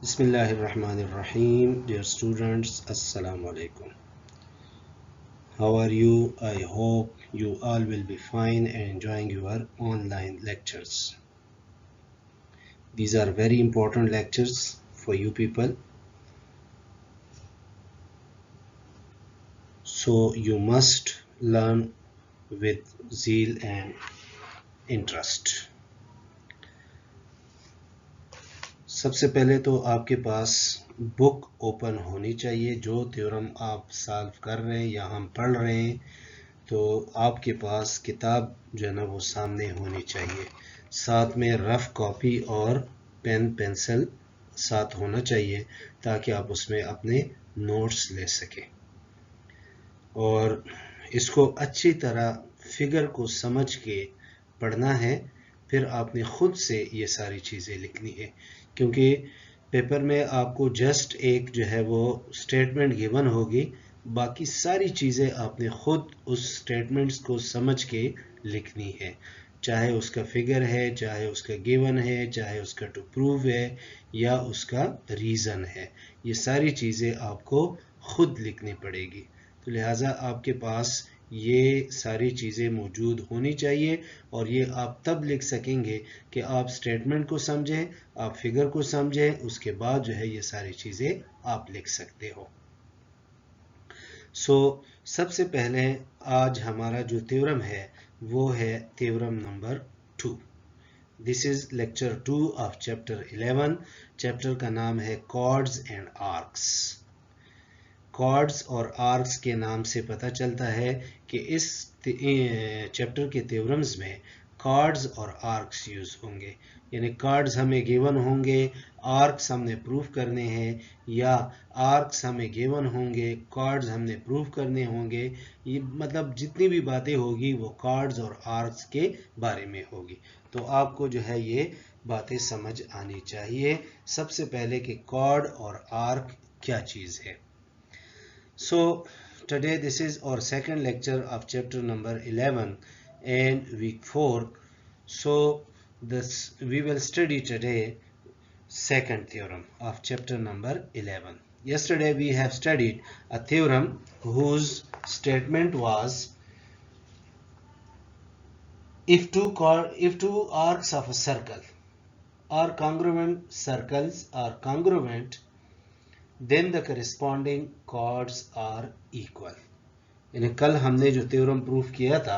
Bismillahirrahmanirrahim. Dear students, Assalamu alaikum. How are you? I hope you all will be fine and enjoying your online lectures. These are very important lectures for you people. So you must learn with zeal and interest. सबसे पहले तो आपके पास book open होनी चाहिए। जो theorem आप solve कर रहे हैं या हम पढ़ रहे हैं तो आपके पास किताब जो है ना वो सामने होनी चाहिए। साथ में रफ कॉपी और पेन पेंसिल साथ होना चाहिए ताकि आप उसमें अपने नोट्स ले सकें और इसको अच्छी तरह फिगर को समझ के पढ़ना है। फिर आपने खुद से ये सारी चीज़ें लिखनी है क्योंकि पेपर में आपको जस्ट एक जो है वो स्टेटमेंट गिवन होगी, बाकी सारी चीज़ें आपने खुद उस स्टेटमेंट्स को समझ के लिखनी है। चाहे उसका फिगर है, चाहे उसका गिवन है, चाहे उसका टू प्रूव है या उसका रीज़न है, ये सारी चीज़ें आपको खुद लिखनी पड़ेगी। तो लिहाजा आपके पास ये सारी चीज़ें मौजूद होनी चाहिए और ये आप तब लिख सकेंगे कि आप स्टेटमेंट को समझें, आप फिगर को समझें, उसके बाद जो है ये सारी चीज़ें आप लिख सकते हो। सबसे पहले आज हमारा जो थ्योरम है वो है theorem number 2। This is lecture 2 of chapter 11। Chapter का नाम है कॉर्ड्स एंड आर्क्स। कॉर्ड्स और आर्क्स के नाम से पता चलता है कि इस चैप्टर के थ्योरम्स में कॉर्ड्स और आर्क्स यूज होंगे, यानी कॉर्ड्स हमें गिवन होंगे, आर्क्स हमने प्रूफ करने हैं, या आर्क्स हमें गिवन होंगे, कॉर्ड्स हमने प्रूफ करने होंगे। ये मतलब जितनी भी बातें होगी वो कॉर्ड्स और आर्क्स के बारे में होगी। तो आपको जो है ये बातें समझ आनी चाहिए सबसे पहले कि कॉर्ड और आर्क क्या चीज़ है। So today this is our second lecture of chapter number 11 and week 4. So we will study today second theorem of chapter number 11. Yesterday we have studied a theorem whose statement was if two arcs of a circle are congruent, circles are congruent, then the corresponding chords are equal। यानी कल हमने जो theorem proof किया था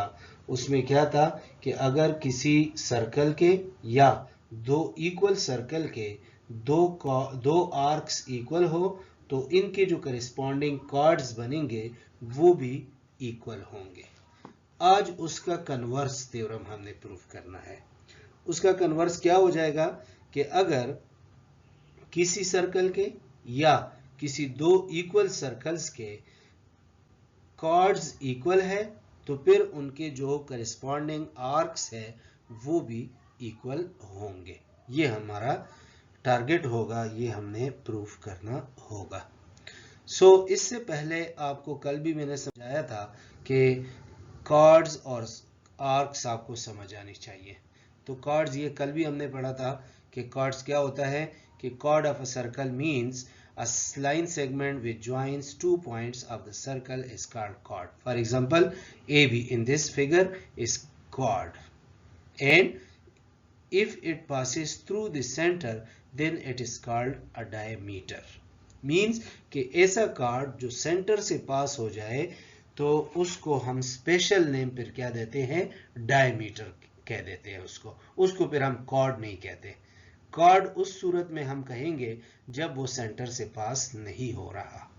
उसमें क्या था कि अगर किसी सर्कल के या दो इक्वल सर्कल के दो आर्क्स इक्वल हो तो इनके जो करिस्पॉन्डिंग कॉर्ड्स बनेंगे वो भी इक्वल होंगे। आज उसका कन्वर्स थ्योरम हमने प्रूफ करना है। उसका कन्वर्स क्या हो जाएगा कि अगर किसी सर्कल के या किसी दो इक्वल सर्कल्स के कॉर्ड्स इक्वल है तो फिर उनके जो करिस्पॉन्डिंग आर्क्स है वो भी इक्वल होंगे। ये हमारा टारगेट होगा, ये हमने प्रूफ करना होगा। इससे पहले आपको कल भी मैंने समझाया था कि कॉर्ड्स और आर्क्स आपको समझ आनी चाहिए। तो कॉर्ड्स ये कल भी हमने पढ़ा था कि कॉर्ड्स क्या होता है कि chord of a circle means a line segment which joins 2 points of the circle is called chord. For example, AB in this figure is chord, and if it passes through the center then it is called a diameter. Means कि ऐसा chord जो centre से पास हो जाए तो उसको हम special name पर क्या देते हैं, डायमीटर कह देते हैं। उसको फिर हम chord नहीं कहते। कॉर्ड उस सूरत में हम कहेंगे जब वो सेंटर से पास नहीं हो रहा।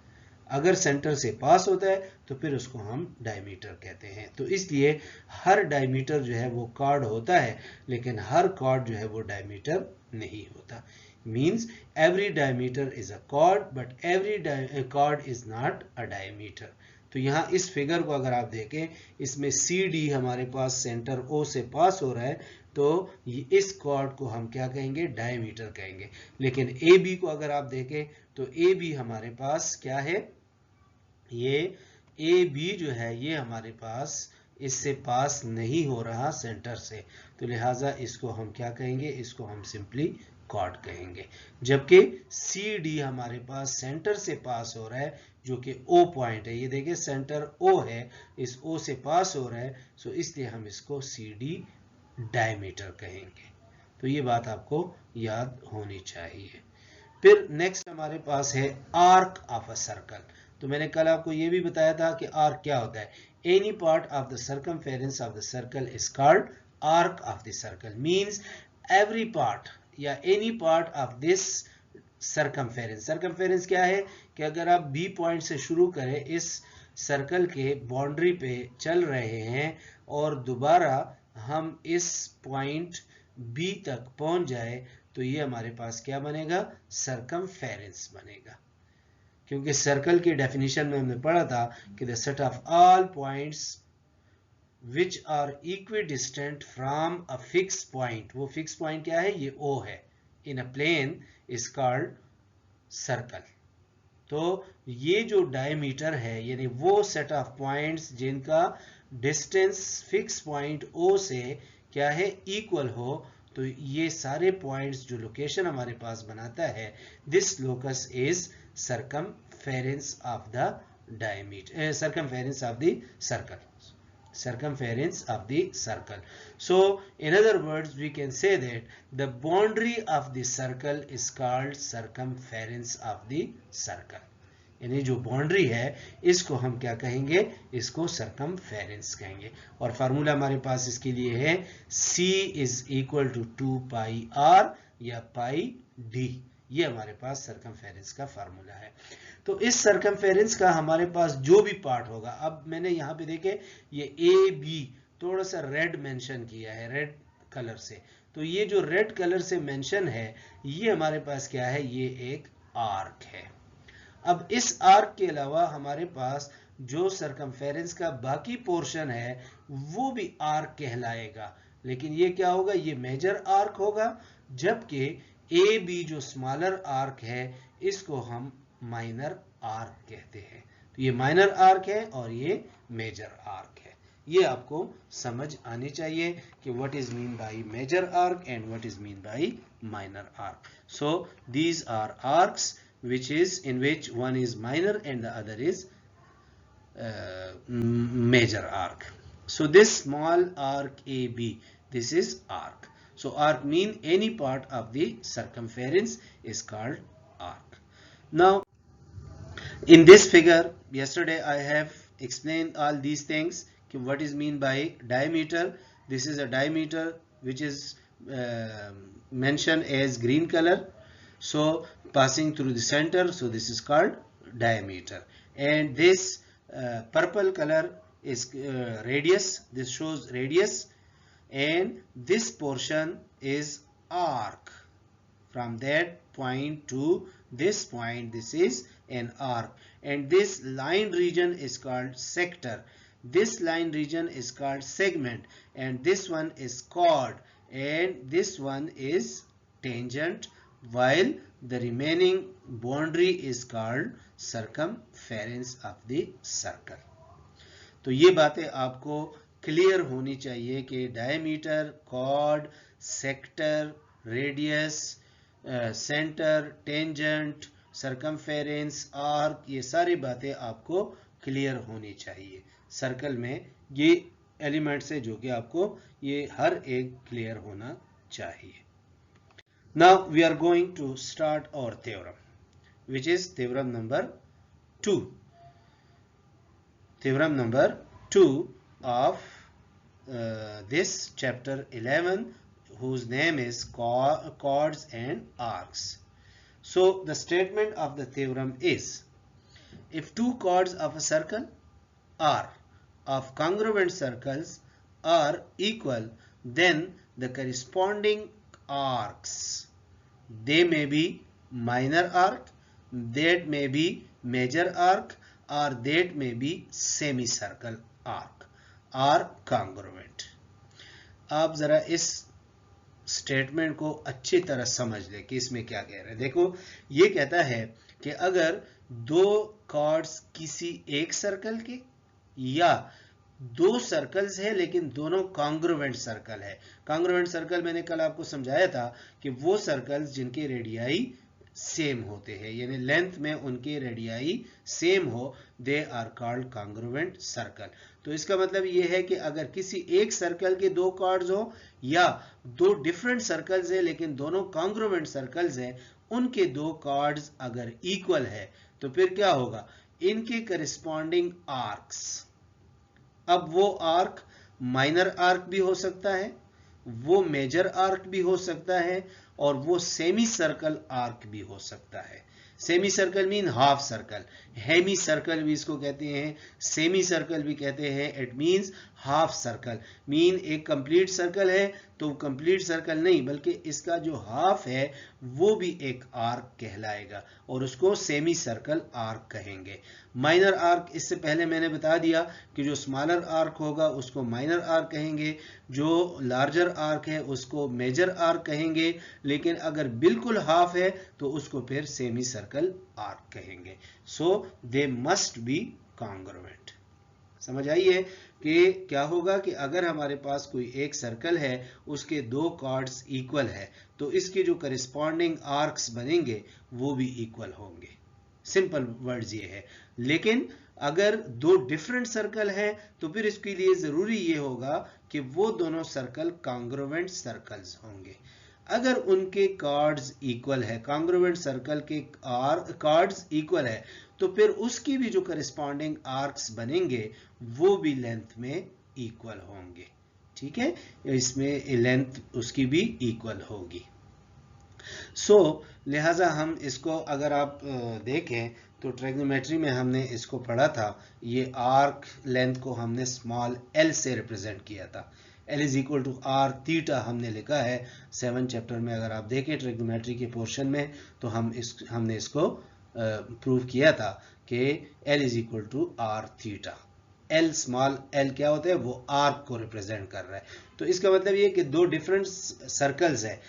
अगर सेंटर से पास होता है तो फिर उसको हम डायमीटर कहते हैं। तो इसलिए हर डायमीटर जो है वो कॉर्ड होता है, लेकिन हर कॉर्ड जो है वो डायमीटर नहीं होता। Means every diameter is a chord but every chord is not a diameter. तो यहाँ इस फिगर को अगर आप देखें, इसमें सी डी हमारे पास सेंटर ओ से पास हो रहा है तो इस कॉर्ड को हम क्या कहेंगे, डायमीटर कहेंगे। लेकिन ए बी को अगर आप देखें तो ए बी हमारे पास क्या है, ये ए बी जो है ये हमारे पास इससे पास नहीं हो रहा सेंटर से, तो लिहाजा इसको हम क्या कहेंगे, इसको हम सिंपली कॉर्ड कहेंगे। जबकि सी डी हमारे पास सेंटर से पास हो रहा है, जो कि ओ पॉइंट है। ये देखिए सेंटर ओ है, इस ओ से पास हो रहा है, सो इसलिए हम इसको सी डी डायमीटर कहेंगे। तो ये बात आपको याद होनी चाहिए। फिर नेक्स्ट हमारे पास है आर्क ऑफ अ सर्कल। तो मैंने कल आपको ये भी बताया था कि आर्क क्या होता है। Any part of the circumference of the circle is called arc of the circle. Means every part या any part of this circumference. Circumference क्या है कि अगर आप बी पॉइंट से शुरू करें, इस सर्कल के बाउंड्री पे चल रहे हैं और दोबारा हम इस पॉइंट बी तक पहुंच जाए, तो ये हमारे पास क्या बनेगा, सर्कमफेरेंस बनेगा। क्योंकि सर्कल की डेफिनेशन में हमने पढ़ा था कि the set of all points which are equidistant from a fix point, वो फिक्स पॉइंट क्या है, ये ओ है, in a plane is called circle. तो ये जो डायमीटर है, यानी वो सेट ऑफ पॉइंट्स जिनका डिस्टेंस फिक्स पॉइंट ओ से क्या है, इक्वल हो, तो ये सारे पॉइंट्स जो लोकेशन हमारे पास बनाता है, this locus is circumference of the diameter, circumference of the circle, circumference of the circle. So in other words we can say that the boundary of the circle is called circumference of the circle. यानी जो boundary है इसको हम क्या कहेंगे, इसको circumference कहेंगे। और फार्मूला हमारे पास इसके लिए है C is equal to 2 pi R या पाई डी। ये हमारे पास सर्कमफेरेंस का फार्मूला है। तो इस सर्कमफेरेंस का हमारे पास जो भी पार्ट होगा, अब मैंने यहाँ पे देखे ये ए बी थोड़ा सा रेड मेंशन किया है, रेड कलर से। तो ये जो रेड कलर से मेंशन है, ये हमारे पास क्या है, ये एक आर्क है। अब इस आर्क के अलावा हमारे पास जो सर्कमफेरेंस का बाकी पोर्शन है वो भी आर्क कहलाएगा, लेकिन ये क्या होगा, ये मेजर आर्क होगा। जबकि ए बी जो स्मॉलर आर्क है इसको हम माइनर आर्क कहते हैं। तो ये माइनर आर्क है और ये मेजर आर्क है। ये आपको समझ आनी चाहिए कि what is mean by major arc and what is mean by minor arc. So these are arcs which is in which one is minor and the other is major arc. So this small arc AB, this is arc. So arc mean any part of the circumference is called arc. Now in this figure, yesterday I have explained all these things. What is mean by diameter? This is a diameter which is mentioned as green color. So passing through the center, so this is called diameter. And this purple color is radius. This shows radius, and this portion is arc. From that point to this point, this is an arc. And this line region is called sector. This line region is called segment, and this one is chord, and this one is tangent, while the remaining boundary is called circumference of the circle. तो ये बातें आपको clear होनी चाहिए कि diameter, chord, sector, radius, center, tangent, circumference, arc, ये सारी बातें आपको क्लियर होनी चाहिए। सर्कल में ये एलिमेंट्स है जो कि आपको ये हर एक क्लियर होना चाहिए। Now we are going to start our theorem, which is theorem number 2. Theorem number 2 of this chapter 11, whose name is chords and arcs. So the statement of the theorem is, if two chords of a circle are of congruent circles are equal, then the corresponding arcs, they may be minor arc, that may be major arc, or that may be semicircle arc, are congruent. आप जरा इस statement को अच्छी तरह समझ लें कि इसमें क्या कह रहे हैं। देखो ये कहता है कि अगर दो कॉर्ड्स किसी एक सर्कल के या दो सर्कल्स है लेकिन दोनों कॉन्ग्रुवेंट सर्कल है। कॉन्ग्रुवेंट सर्कल मैंने कल आपको समझाया था कि वो सर्कल्स जिनके रेडियाई सेम होते हैं, यानी लेंथ में उनके रेडियाई सेम हो, they are called congruent circle. तो इसका मतलब ये है कि अगर किसी एक सर्कल के दो कॉर्ड्स हो या दो डिफरेंट सर्कल्स है लेकिन दोनों कॉन्ग्रुवेंट सर्कल्स है, उनके दो कॉर्ड्स अगर इक्वल है तो फिर क्या होगा, इनके करिस्पॉन्डिंग आर्क्स, अब वो आर्क माइनर आर्क भी हो सकता है, वो मेजर आर्क भी हो सकता है, और वो सेमी सर्कल आर्क भी हो सकता है। Semi circle mean half circle, hemi circle भी इसको कहते हैं, सेमी सर्कल भी कहते हैं। It means half circle, mean एक कंप्लीट सर्कल है तो कंप्लीट सर्कल नहीं बल्कि इसका जो हाफ है वो भी एक आर्क कहलाएगा और उसको सेमी सर्कल आर्क कहेंगे। माइनर आर्क, इससे पहले मैंने बता दिया कि जो स्मॉलर आर्क होगा उसको माइनर आर्क कहेंगे, जो लार्जर आर्क है उसको मेजर आर्क कहेंगे, लेकिन अगर बिल्कुल हाफ है तो उसको फिर सेमी सर्कल आर्क कहेंगे। सो दे मस्ट बी कॉन्ग्रुएंट। समझ आई है कि क्या होगा कि अगर हमारे पास कोई एक सर्कल है, उसके दो कॉर्ड्स इक्वल है, तो इसके जो करिस्पॉन्डिंग आर्क्स बनेंगे वो भी इक्वल होंगे। सिंपल वर्ड्स ये है। लेकिन अगर दो डिफरेंट सर्कल हैं तो फिर इसके लिए जरूरी ये होगा कि वो दोनों सर्कल कॉन्ग्रुएंट सर्कल्स होंगे। अगर उनके कॉर्ड्स इक्वल है, कॉन्ग्रुएंट सर्कल के कॉर्ड्स इक्वल है, तो फिर उसकी भी जो करिस्पॉन्डिंग आर्क्स बनेंगे वो भी लेंथ में इक्वल होंगे। ठीक है, इसमें लेंथ उसकी भी इक्वल होगी। लिहाजा हम इसको अगर आप देखें तो ट्रिग्नोमेट्री में हमने इसको पढ़ा था, ये आर्क लेंथ को हमने स्मॉल एल से रिप्रेजेंट किया था। L is equal to R theta हमने लिखा है 7 चैप्टर में। अगर आप देखें ट्रिग्नोमेट्री के पोर्शन में तो हमने इसको प्रूव किया था कि L is equal to R theta. L small l क्या होता है, वो आर्क को रिप्रेजेंट कर रहा है। तो इसका मतलब ये कि दो डिफरेंट सर्कल्स है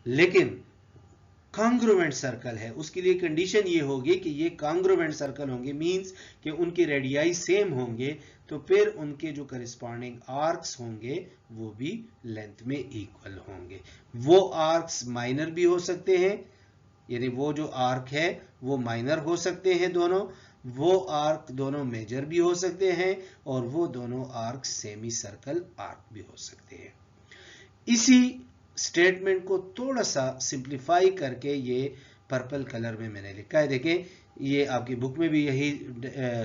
लेकिन कॉन्ग्रुएंट सर्कल है, उसके लिए कंडीशन ये होगी कि ये कॉन्ग्रुएंट सर्कल होंगे, मींस कि उनके रेडियाई सेम होंगे, तो फिर उनके जो करिस्पॉन्डिंग आर्क्स होंगे वो भी लेंथ में इक्वल होंगे। वो आर्क्स माइनर भी हो सकते हैं, यानी वो जो आर्क है वो माइनर हो सकते हैं दोनों, वो आर्क दोनों मेजर भी हो सकते हैं, और वो दोनों आर्क सेमी सर्कल आर्क भी हो सकते हैं। इसी स्टेटमेंट को थोड़ा सा सिंप्लीफाई करके ये पर्पल कलर में मैंने लिखा है। देखें, ये आपकी बुक में भी यही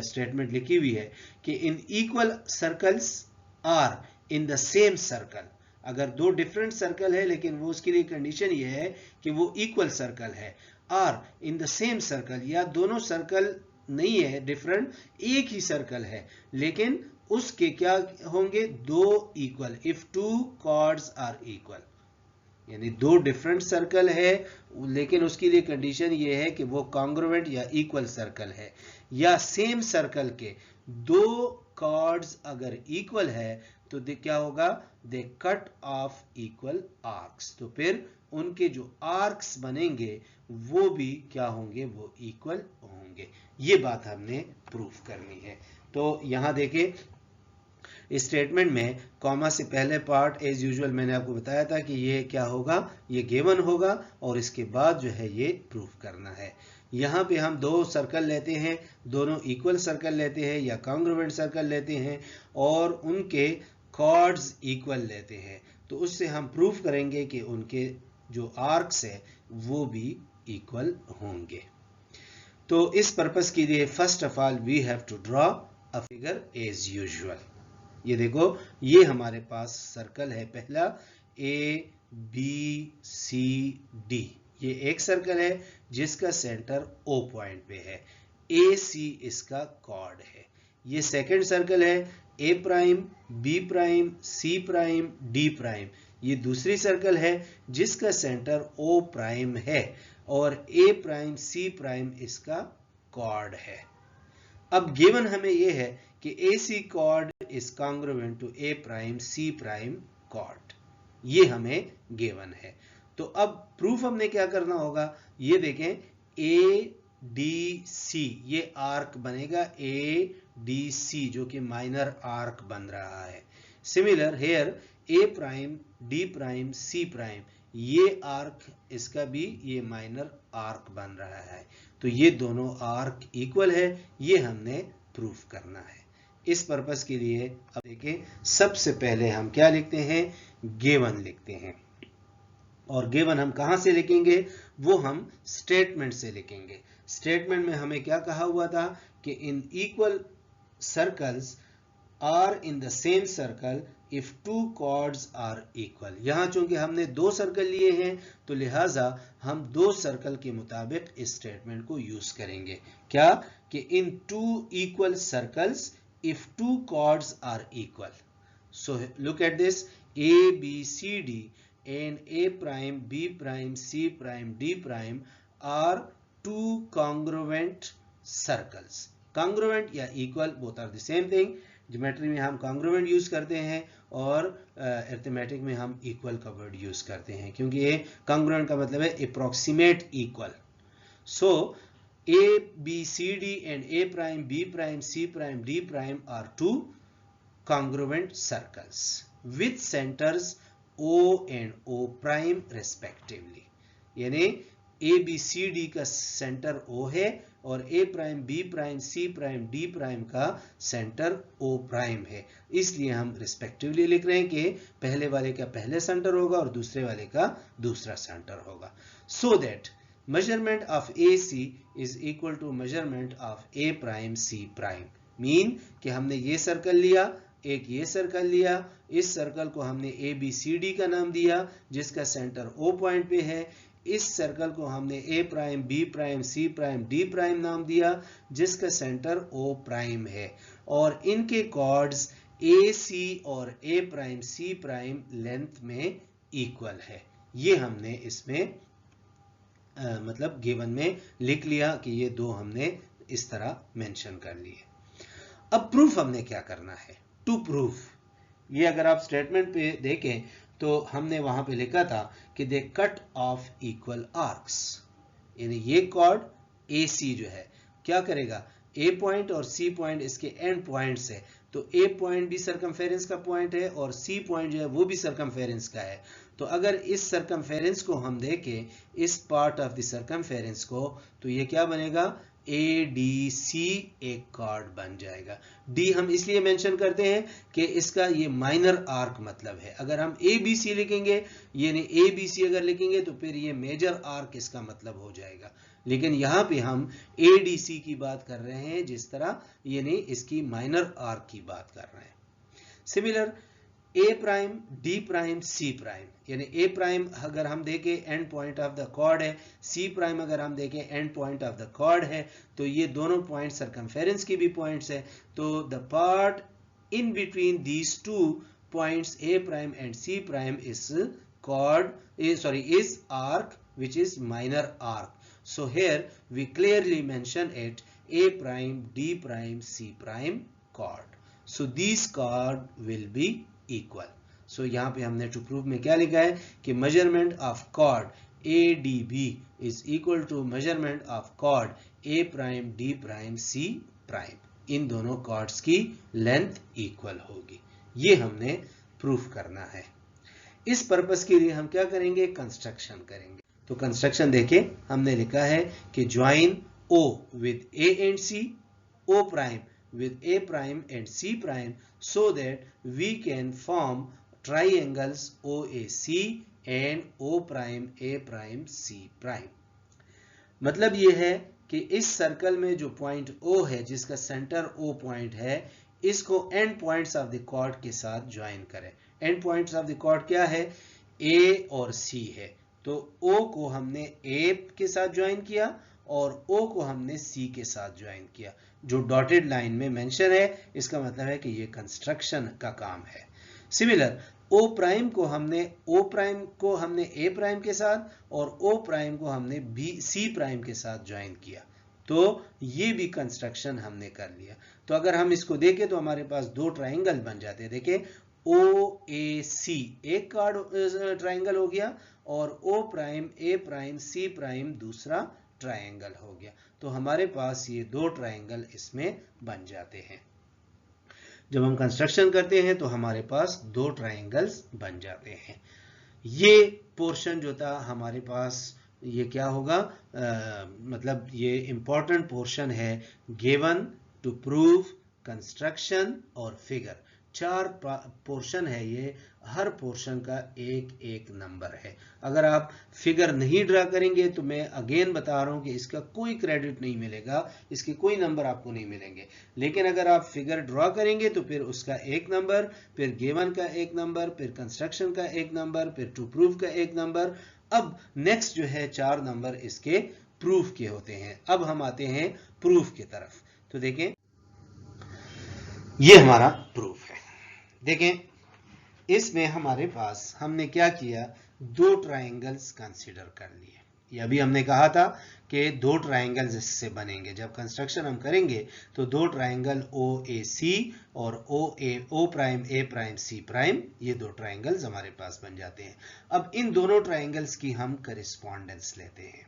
स्टेटमेंट लिखी हुई है कि in equal circles are in the same circle. अगर दो डिफरेंट सर्कल है लेकिन वो उसके लिए कंडीशन ये है कि वो इक्वल सर्कल है, are in the same circle, या दोनों सर्कल नहीं है डिफरेंट, एक ही सर्कल है लेकिन उसके क्या होंगे, दो equal. If two chords are equal, यानी दो डिफरेंट सर्कल है लेकिन उसके लिए कंडीशन ये है कि वो कॉन्ग्रुएंट या इक्वल सर्कल है, या सेम सर्कल के दो कॉर्ड्स अगर इक्वल है तो क्या होगा, दे कट ऑफ इक्वल आर्क्स, तो फिर उनके जो आर्क्स बनेंगे वो भी क्या होंगे, वो इक्वल होंगे। ये बात हमने प्रूफ करनी है। तो यहां देखें, इस स्टेटमेंट में कॉमा से पहले पार्ट एज यूजुअल मैंने आपको बताया था कि ये क्या होगा, ये गिवन होगा, और इसके बाद जो है ये प्रूफ करना है। यहाँ पे हम दो सर्कल लेते हैं, दोनों इक्वल सर्कल लेते हैं या कॉन्ग्रुएंट सर्कल लेते हैं, और उनके कॉर्ड्स इक्वल लेते हैं, तो उससे हम प्रूफ करेंगे कि उनके जो आर्क्स है वो भी इक्वल होंगे। तो इस पर्पस के लिए first of all we have to draw a figure as usual. ये देखो, ये हमारे पास सर्कल है पहला ए बी सी डी, ये एक सर्कल है जिसका सेंटर ओ पॉइंट पे है, ए सी इसका कॉर्ड है। ये सेकंड सर्कल है A prime B prime C prime D prime, ये दूसरी सर्कल है जिसका सेंटर ओ प्राइम है, और ए प्राइम सी प्राइम इसका कॉर्ड है। अब गिवन हमें यह है कि AC chord is congruent to A prime C prime chord, ये हमें गिवन है। तो अब प्रूफ हमने क्या करना होगा, ये देखें A डी सी, ये आर्क बनेगा ए डी सी, जो कि माइनर आर्क बन रहा है। Similar here A prime D prime C prime, ये आर्क इसका भी ये माइनर आर्क बन रहा है। तो ये दोनों आर्क इक्वल है, ये हमने प्रूफ करना है। इस पर्पस के लिए अब देखें, सबसे पहले हम क्या लिखते हैं, गिवन लिखते हैं। और गिवन हम कहां से लिखेंगे, वो हम स्टेटमेंट से लिखेंगे। स्टेटमेंट में हमें क्या कहा हुआ था कि in equal circles are in the same circle if two chords are equal. यहां चूंकि हमने दो सर्कल लिए हैं तो लिहाजा हम दो सर्कल के मुताबिक इस स्टेटमेंट को यूज करेंगे। क्या कि in two equal circles if two chords are equal. So look at this, A B C D and A prime, B prime, C prime, D prime are two congruent circles. Congruent या equal both are the same thing. Geometry में हम congruent use करते हैं और arithmetic में हम equal का word use करते हैं, क्योंकि ये congruent का मतलब है approximate equal. So A, B, C, D and A prime, B prime, C prime, D prime are two congruent circles with centers O and O prime respectively। यानी A B C D का centre O है और A prime B prime C prime D prime का centre O prime है, इसलिए हम respectively लिख रहे हैं कि पहले वाले का पहले सेंटर होगा और दूसरे वाले का दूसरा सेंटर होगा। So that measurement of AC is equal to measurement of A prime C prime. Mean कि हमने ये सर्कल लिया, एक ये सर्कल लिया, इस सर्कल को हमने ए बी सी डी का नाम दिया जिसका सेंटर ओ पॉइंट पे है। इस सर्कल को हमने A prime B prime C prime D prime नाम दिया जिसका सेंटर ओ प्राइम है। और इनके कॉर्ड्स ए सी और ए प्राइम सी प्राइम लेंथ में इक्वल है। ये हमने इसमें मतलब गिवन में लिख लिया कि ये दो हमने इस तरह मेंशन कर लिए। अब प्रूफ हमने क्या करना है, टू प्रूफ। ये अगर आप स्टेटमेंट पे देखें तो हमने वहां पे लिखा था कि दे कट ऑफ इक्वल आर्क्स, यानी ये कॉर्ड ए सी जो है क्या करेगा, ए पॉइंट और सी पॉइंट इसके एंड पॉइंट्स है, तो ए पॉइंट भी सर्कमफेरेंस का पॉइंट है और सी पॉइंट जो है वो भी सर्कमफेरेंस का है। तो अगर इस सर्कमफेरेंस को हम देखें, इस पार्ट ऑफ द सर्कमफेरेंस को, तो ये क्या बनेगा, ए डी सी एक कॉर्ड बन जाएगा। डी हम इसलिए मेंशन करते हैं कि इसका ये माइनर आर्क मतलब है। अगर हम ए बी सी लिखेंगे, यानी ए बी सी अगर लिखेंगे तो फिर ये मेजर आर्क इसका मतलब हो जाएगा, लेकिन यहाँ पे हम ए डी सी की बात कर रहे हैं जिस तरह, यानी इसकी माइनर आर्क की बात कर रहे हैं। Similar A prime D prime C prime, यानी ए प्राइम अगर हम देखें end point of the chord है, सी प्राइम अगर हम देखें end point of the chord है, तो ये दोनों पॉइंट सर्कमफेरेंस की भी पॉइंट्स है। तो the part in between these two points A prime and C prime is chord is arc which is minor arc. So here we clearly mention it A prime D prime C prime chord. So these chord will be equal. So यहाँ पे हमने to prove में क्या लिखा है कि measurement of chord ADB is equal to measurement of chord A prime D prime C prime. इन दोनों chords की length equal होगी। ये हमने proof करना है। इस पर्पस के लिए हम क्या करेंगे, कंस्ट्रक्शन करेंगे। तो कंस्ट्रक्शन देखिए, हमने लिखा है कि join O with A and C, O prime with A prime and C prime so that we can form triangles OAC and O prime A prime C prime। मतलब ये है कि इस सर्कल में जो पॉइंट O है जिसका centre O point है, इसको end points of the chord के साथ ज्वाइन करें। End points of the chord क्या है, A और C है, तो O को हमने A के साथ ज्वाइन किया और O को हमने C के साथ ज्वाइन किया। जो डॉटेड लाइन में मेंशन है इसका मतलब है कि ये कंस्ट्रक्शन का काम है। सिमिलर O प्राइम को हमने A प्राइम के साथ और O प्राइम को हमने C प्राइम के साथ ज्वाइन किया, तो ये भी कंस्ट्रक्शन हमने कर लिया। तो अगर हम इसको देखें तो हमारे पास दो ट्राइंगल बन जाते हैं। देखिए OAC एक कार्ड ट्राइंगल हो गया और O prime A prime C prime दूसरा ट्रायंगल हो गया। तो हमारे पास ये दो ट्रायंगल इसमें बन जाते हैं। जब हम कंस्ट्रक्शन करते हैं तो हमारे पास दो ट्रायंगल्स बन जाते हैं। ये पोर्शन जो था हमारे पास, ये क्या होगा, मतलब ये इंपॉर्टेंट पोर्शन है गिवन टू प्रूव कंस्ट्रक्शन और फिगर। चार पोर्शन है ये, हर पोर्शन का एक एक नंबर है। अगर आप फिगर नहीं ड्रा करेंगे तो मैं अगेन बता रहा हूं कि इसका कोई क्रेडिट नहीं मिलेगा, इसके कोई नंबर आपको नहीं मिलेंगे। लेकिन अगर आप फिगर ड्रा करेंगे तो फिर उसका एक नंबर, फिर गिवन का एक नंबर, फिर कंस्ट्रक्शन का एक नंबर, फिर टू प्रूव का एक नंबर। अब नेक्स्ट जो है 4 नंबर इसके प्रूफ के होते हैं। अब हम आते हैं प्रूफ की तरफ। तो देखें, ये हमारा प्रूफ है। देखें, इसमें हमारे पास हमने क्या किया, दो ट्रायंगल्स कंसीडर कर लिए। ये अभी हमने कहा था कि दो ट्रायंगल्स इससे बनेंगे। जब कंस्ट्रक्शन हम करेंगे तो दो ट्रायंगल OAC और O prime A prime C prime, ये दो ट्रायंगल्स हमारे पास बन जाते हैं। अब इन दोनों ट्रायंगल्स की हम करेस्पॉन्डेंस लेते हैं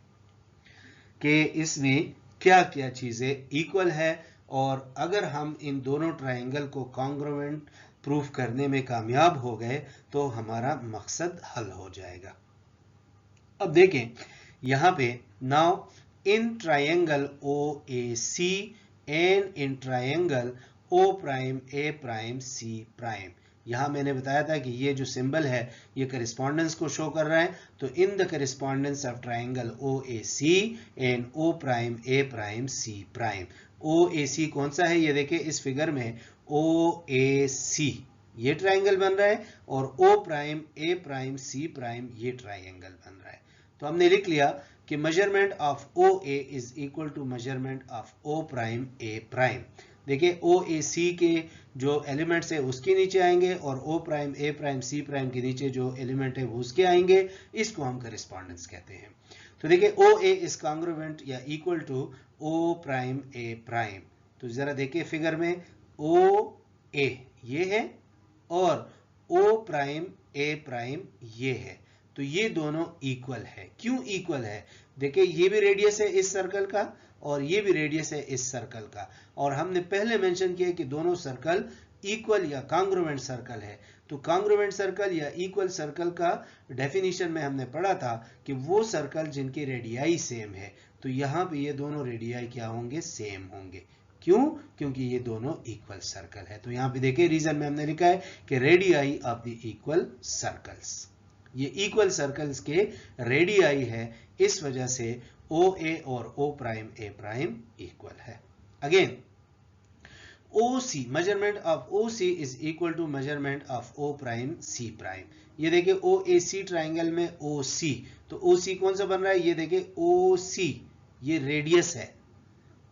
कि इसमें क्या क्या चीजें इक्वल है, और अगर हम इन दोनों ट्रायंगल को कॉन्ग्रुएंट प्रूफ करने में कामयाब हो गए तो हमारा मकसद हल हो जाएगा। अब देखें यहां पे, now in triangle OAC and in triangle O prime A prime C prime, यहां मैंने बताया था कि ये जो सिंबल है ये करिस्पॉन्डेंस को शो कर रहा है। तो in the correspondence of triangle OAC and O prime A prime C prime. OAC कौन सा है, ये देखिए इस फिगर में OAC ये ट्रायंगल बन रहा है, और O prime A prime C prime ये ट्रायंगल बन रहा है। तो हमने लिख लिया कि measurement of OA is equal to measurement of O prime A prime. देखिए OAC के जो एलिमेंट्स है उसके नीचे आएंगे, और O prime A prime C prime के नीचे जो एलिमेंट है वो उसके आएंगे। इसको हम करेस्पॉन्डेंस कहते हैं। तो देखिए OA इज कॉन्ग्रुएंट या equal to O prime A prime. तो जरा देखिए फिगर में OA ये है और O प्राइम A प्राइम ये है। तो ये दोनों इक्वल है। क्यों इक्वल है, देखिए ये भी रेडियस है इस सर्कल का और ये भी रेडियस है इस सर्कल का, और हमने पहले मेंशन किया कि दोनों सर्कल इक्वल या कॉन्ग्रुएंट सर्कल है। तो कॉन्ग्रुएंट सर्कल या इक्वल सर्कल का डेफिनेशन में हमने पढ़ा था कि वो सर्कल जिनके रेडियाई सेम है। तो यहां पे ये दोनों रेडियाई क्या होंगे, सेम होंगे। क्यों, क्योंकि ये दोनों इक्वल सर्कल है। तो यहां पे देखिए रीजन में हमने लिखा है कि radii of the equal circles, ये इक्वल सर्कल्स के रेडियाई है, इस वजह से OA और O prime A prime equal है। Again OC, measurement of OC is equal to measurement of O prime C prime. ये देखिए OAC ट्राइंगल में OC, तो OC कौन सा बन रहा है, ये देखिए OC ये रेडियस है,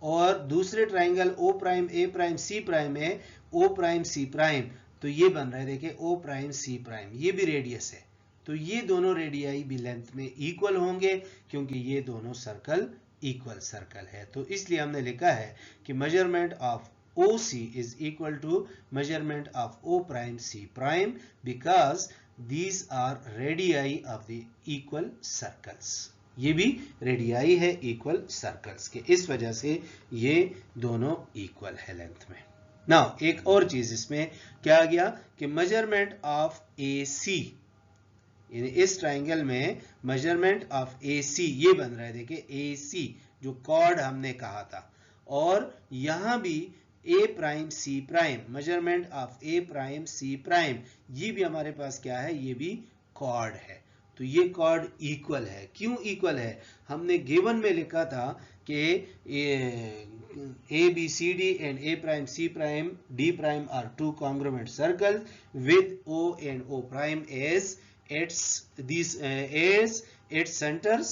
और दूसरे triangle O prime A prime C prime में O प्राइम C प्राइम, तो ये बन रहा है देखिए O प्राइम C प्राइम, ये भी रेडियस है। तो ये दोनों रेडियाई भी लेंथ में इक्वल होंगे क्योंकि ये दोनों सर्कल इक्वल सर्कल है। तो इसलिए हमने लिखा है कि measurement of OC is equal to measurement of O prime C prime because these are radii of the equal circles. ये भी रेडियाई है इक्वल सर्कल्स के, इस वजह से ये दोनों इक्वल है लेंथ में। नाउ एक और चीज इसमें क्या आ गया कि मेजरमेंट ऑफ AC, इस ट्राइंगल में मेजरमेंट ऑफ AC ये बन रहा है, देखिए AC जो कॉर्ड हमने कहा था, और यहां भी A prime C prime, measurement of A prime C prime, ये भी हमारे पास क्या है, ये भी कॉर्ड है। तो ये कॉर्ड इक्वल है। क्यों इक्वल है, हमने गिवन में लिखा था कि ABCD and A prime C prime D prime are two congruent circle with O and O prime as its centers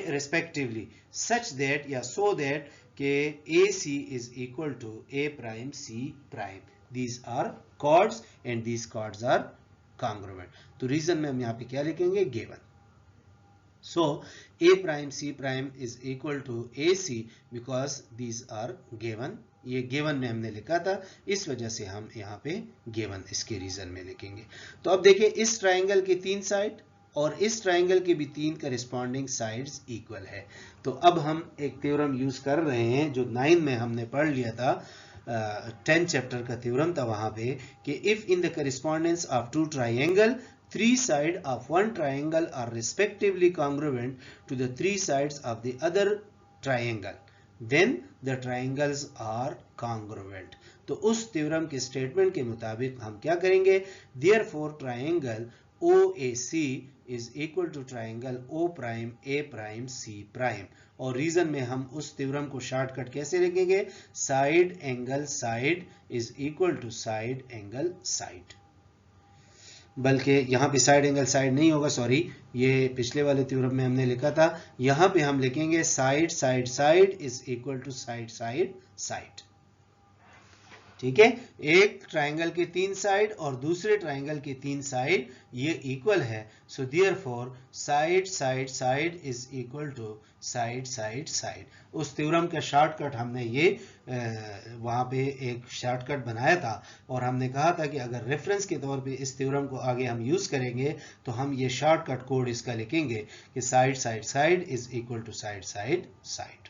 respectively, such that या so that के AC is equal to A prime C prime. These are chords and these chords are congruent. तो reason में हम यहाँ पे क्या लिखेंगे, given. So A prime C prime is equal to AC because these are given. ये given में हमने लिखा था, इस वजह से हम यहाँ पे गिवन इसके रीजन में लिखेंगे। तो अब देखिए इस ट्राइंगल की 3 साइड और इस ट्राइंगल के भी 3 करिस्पॉन्डिंग साइड्स इक्वल है। तो अब हम एक थ्योरम यूज कर रहे हैं जो 9 में हमने पढ़ लिया था, 10 चैप्टर का थ्योरम था वहां पे, कि if in the correspondence of two triangle 3 sides of one triangle are respectively congruent to the 3 sides of the other triangle, then the triangles are congruent। तो उस थ्योरम के स्टेटमेंट के मुताबिक हम क्या करेंगे, therefore triangle OAC is equal to triangle O prime A prime C prime। और reason में हम उस थ्योरम को शॉर्टकट कैसे लिखेंगे, side angle side is equal to side angle side. बल्कि यहाँ पे साइड एंगल साइड नहीं होगा, सॉरी, ये पिछले वाले थ्योरम में हमने लिखा था, यहाँ पे हम लिखेंगे side side side is equal to side side side. ठीक है, एक ट्राइंगल के 3 साइड और दूसरे ट्राइंगल के 3 साइड ये इक्वल है, so therefore side side side is equal to side side side. उस थ्योरम का शॉर्टकट हमने ये वहां पे एक शॉर्टकट बनाया था और हमने कहा था कि अगर रेफरेंस के तौर पे इस थ्योरम को आगे हम यूज करेंगे तो हम ये शॉर्टकट कोड इसका लिखेंगे कि side side side is equal to side side side.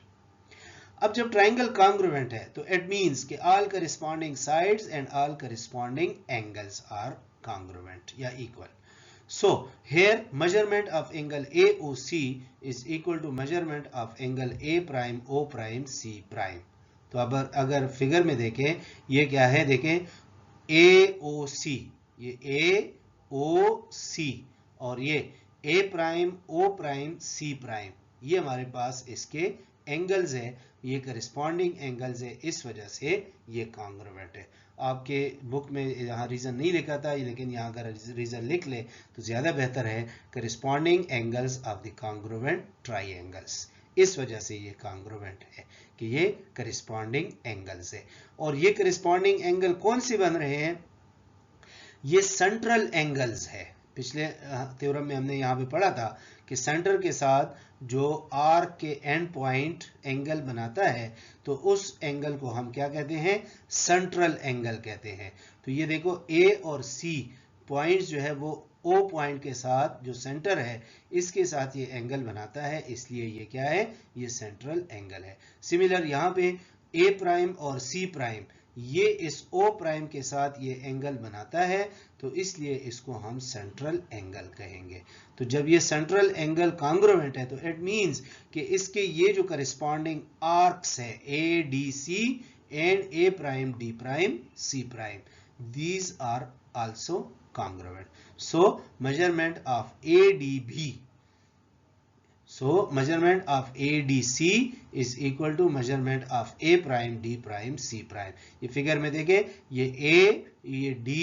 अब जब ट्राइंगल कॉन्ग्रुएंट है तो इट मींस कि all corresponding sides and all corresponding angles are congruent या equal. So here measurement of angle AOC is equal to measurement of angle A prime O prime C prime। तो अब अगर figure में देखें ये क्या है, देखें AOC, ये AOC और ये A prime O prime C prime, ये हमारे पास इसके एंगल्स है, ये करिस्पॉन्डिंग एंगल्स है, इस वजह से ये कॉन्ग्रुएंट है। आपके बुक में यहाँ रीजन नहीं लिखा था, लेकिन यहाँ अगर रीजन लिख ले तो ज्यादा बेहतर है, corresponding angles of the congruent triangles, इस वजह से ये कॉन्ग्रुएंट है कि ये करिस्पॉन्डिंग एंगल्स है। और ये करिस्पॉन्डिंग एंगल कौन से बन रहे हैं, ये सेंट्रल एंगल्स है। पिछले थ्योरम में हमने यहाँ पे पढ़ा था कि सेंटर के साथ जो आर्क के एंड पॉइंट एंगल बनाता है तो उस एंगल को हम क्या कहते हैं, सेंट्रल एंगल कहते हैं। तो ये देखो ए और सी पॉइंट्स जो है वो ओ पॉइंट के साथ जो सेंटर है इसके साथ ये एंगल बनाता है, इसलिए ये क्या है, ये सेंट्रल एंगल है। सिमिलर यहाँ पे ए प्राइम और सी प्राइम ये इस ओ प्राइम के साथ ये एंगल बनाता है, तो इसलिए इसको हम सेंट्रल एंगल कहेंगे। तो जब ये सेंट्रल एंगल कॉन्ग्रुएंट है तो इट मींस कि इसके ये जो करिस्पॉन्डिंग आर्क्स है A D C and A prime D prime C prime, these are also congruent। So measurement of ADB, so measurement of ADC is equal to measurement of A prime D prime C prime। ये figure में देखें, ये A, ये D,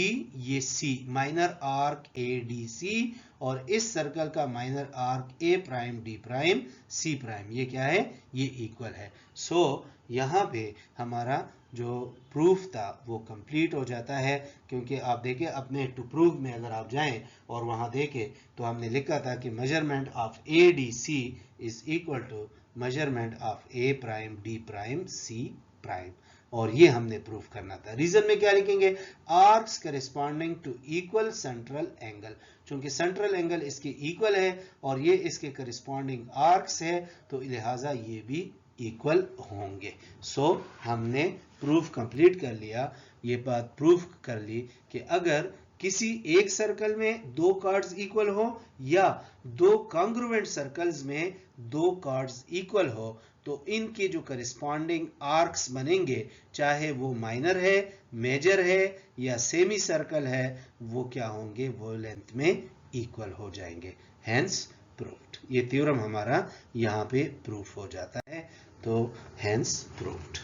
ये C, minor arc ADC और इस circle का minor arc A prime D prime C prime, ये क्या है, ये इक्वल है। सो यहाँ पे हमारा जो प्रूफ था वो कंप्लीट हो जाता है, क्योंकि आप देखें अपने टू प्रूव में अगर आप जाएं और वहां देखें तो हमने लिखा था कि measurement of ADC is equal to measurement of A prime D prime C prime, और ये हमने प्रूफ करना था। रीजन में क्या लिखेंगे, arcs corresponding to equal central angle, चूंकि सेंट्रल एंगल इसके इक्वल है और ये इसके करिस्पॉन्डिंग आर्क्स है तो लिहाजा ये भी इक्वल होंगे। सो हमने प्रूफ कंप्लीट कर लिया, ये बात प्रूफ कर ली कि अगर किसी एक सर्कल में दो कार्ड्स इक्वल हो या दो कॉन्ग्रुएंट सर्कल्स में दो कार्ड्स इक्वल हो तो इनके जो करिस्पॉन्डिंग आर्क्स बनेंगे, चाहे वो माइनर है, मेजर है या सेमी सर्कल है, वो क्या होंगे, वो लेंथ में इक्वल हो जाएंगे। Hence proved. ये थ्योरम हमारा यहाँ पे प्रूफ हो जाता है, तो हेंस प्रूव्ड।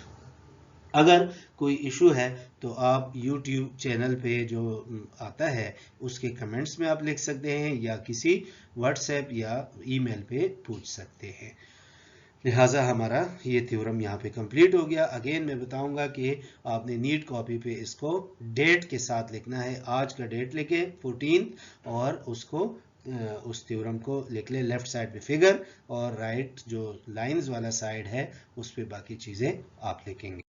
अगर कोई इशू है तो आप YouTube चैनल पे जो आता है उसके कमेंट्स में आप लिख सकते हैं या किसी व्हाट्सएप या ईमेल पे पूछ सकते हैं। लिहाजा हमारा ये थ्योरम यहाँ पे कंप्लीट हो गया। अगेन मैं बताऊंगा कि आपने नीट कॉपी पे इसको डेट के साथ लिखना है, आज का डेट लिखे 14 और उसको उस थ्योरम को लिख ले लेफ्ट साइड पे फिगर और राइट जो लाइंस वाला साइड है उस पे बाकी चीजें आप लिखेंगे।